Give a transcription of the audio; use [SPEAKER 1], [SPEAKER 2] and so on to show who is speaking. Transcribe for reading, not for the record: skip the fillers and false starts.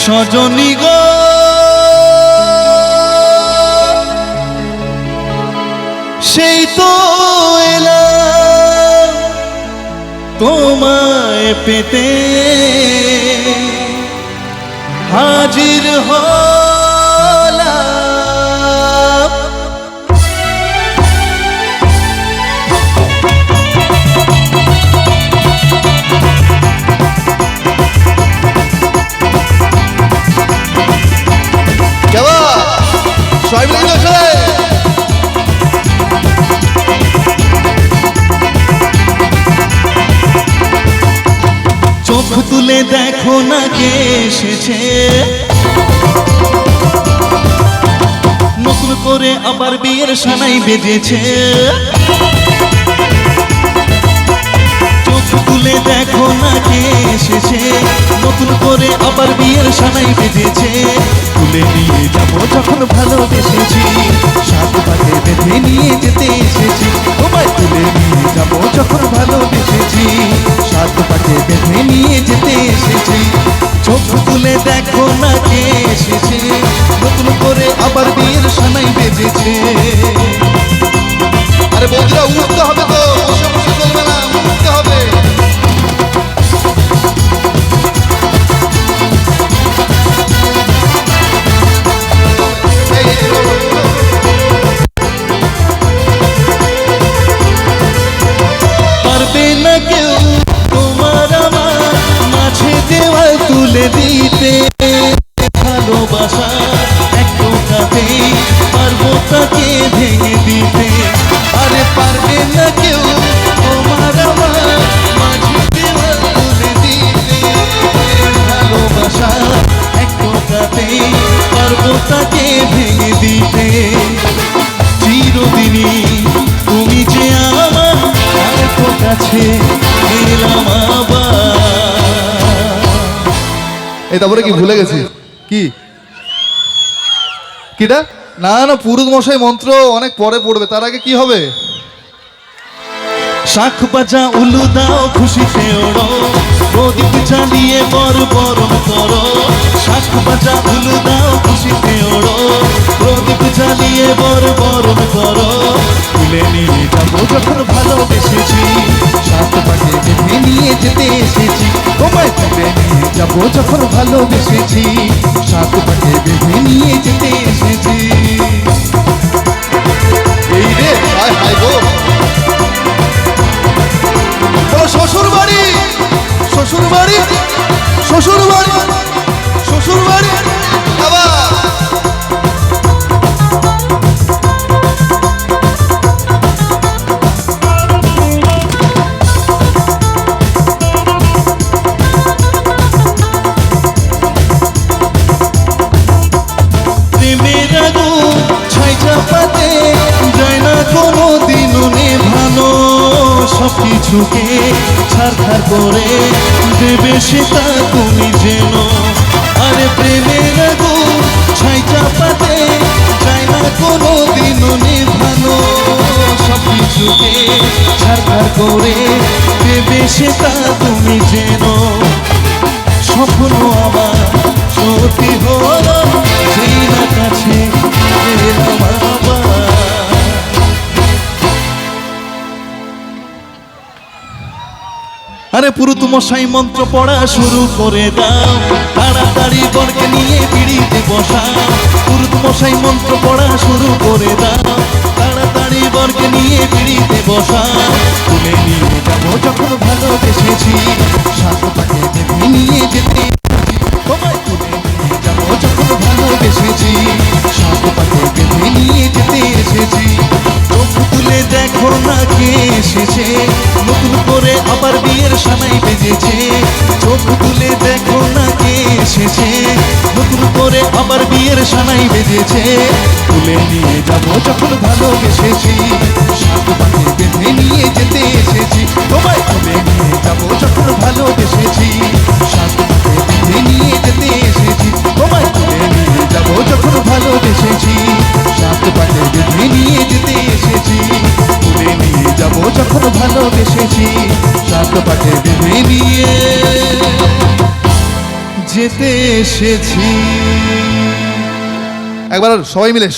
[SPEAKER 1] সজনী গো সেই তো এলাম তোমায় পেতে, হাজির হলাম।
[SPEAKER 2] কেমন সবাই মিলে আসলে
[SPEAKER 1] চোখ তুলে দেখো না কে এসেছে, নতুন করে আবার বিয়ের সানাই বেজেছে। চোখ তুলে দেখো না কে এসেছে, নতুন করে আবার বিয়ের সানাই বেজেছে। তুলে নিয়ে যাবো যখন ভালোবেসেছি, সাত পাকে বেঁধে নিয়ে যেতে এসেছি। তোমায় তুলে নিয়ে যাবো যখন ভালোবেসেছি, সাত পাকে বেঁধে নিয়ে যেতে এসেছি। চোখ তুলে দেখো না কে এসেছে, নতুন করে আবার বিয়ের সানাই বেজেছে।
[SPEAKER 2] আরে বন্ধুরা উঠতে হবে তো, বসে বসে চলবে না, উঠতে হবে।
[SPEAKER 1] পারবে না কেউ তোমার আমার মাঝে দেওয়াল তুলে দিতে, ভালোবাসা এক টোকাতেই পারবো তাকে ভেঙে দিতে। আরে পারবে না কেউ তোমার আমার মাঝে দেওয়াল তুলে দিতে, ভালোবাসা এক টোকাতেই পারবো তাকে ভেঙে দিতে। চিরদিনই তুমি যে আমার কাছে এলাম আবার।
[SPEAKER 2] এই তারপরে কি ভুলে গেছি কি কিটা? না না, পুরুষ মশাই মন্ত্র অনেক পরে পড়বে, তার আগে কি হবে?
[SPEAKER 1] শাখ বাজা উলু দাও খুশিতে ওড়ো, প্রদীপ জ্বালিয়ে বর বরণ করো। শাখ বাজা উলু দাও খুশিতে ওড়ো, প্রদীপ জ্বালিয়ে বর বরণ করো। তুলে নিয়ে যাবো যখন ভালোবেসেছি, সাত পাকে বেঁধে নিয়ে যেতে এসেছি। তোমায় তুলে নিয়ে যাবো যখন ভালোবেসেছি, সাত পাকে বেঁধে নিয়ে যেতে এসেছি।
[SPEAKER 2] এই রে হায় হায় গো, শ্বশুর বাড়ি শ্বশুর বাড়ি শ্বশুর বাড়ি শ্বশুর বাড়ি আবার।
[SPEAKER 1] প্রেমের আগুন ছাই চাপাতে যায় না কোনো দিনও নেভানো, সবকিছুকে ছাড়খাড় করে দেবে সেটা তুমি যেন। আরে প্রেমের আগুন ছাই চাপাতে যায় না কোনো দিনও নেভানো, সবকিছুকে ছাড়খাড় করে দেবে সেটা তুমি যেন। স্বপ্ন আমার সত্যি হলো, সেই না কাছে এলাম আবার। আরে পুরুত মশাই মন্ত্র পড়া শুরু করে দাও, তাড়াতাড়ি বরকে নিয়ে পিড়িতে বসাও। পুরুত মশাই মন্ত্র পড়া শুরু করে দাও, তাড়াতাড়ি বরকে নিয়ে পিড়িতে বসাও। তুলে নিয়ে যাবো যখন ভালোবেসেছি, সাত পাকে বেঁধে নিয়ে যেতে। তোমায় তুলে নিয়ে যাবো যখন ভালোবেসেছি, সাত পাকে বেঁধে নিয়ে যেতে এসেছি। চোখ তুলে দেখো না কে এসেছে, নতুন করে আবার বিয়ের সানাই বেজেছে। চোখ তুলে দেখো না কে এসেছে, নতুন করে আবার বিয়ের সানাই বেজেছে। তুলে নিয়ে যাবো যখন ভালোবেসেছি, সাত পাকে বেঁধে নিয়ে যেতে এসেছি। তোমায় তুলে নিয়ে যাবো যখন ভালোবেসেছি, সাত পাকে বেঁধে নিয়ে যেতে এসেছি। তোমায় তুলে নিয়ে যাবো যখন ভালোবেসেছি, সাত পাকে বেঁধে নিয়ে যেতে এসেছি। তুলে নিয়ে যাবো যখন ভালোবেসেছি, সাত পাকে বেঁধে নিয়ে যেতে এসেছি।
[SPEAKER 2] একবার সবাই মিলে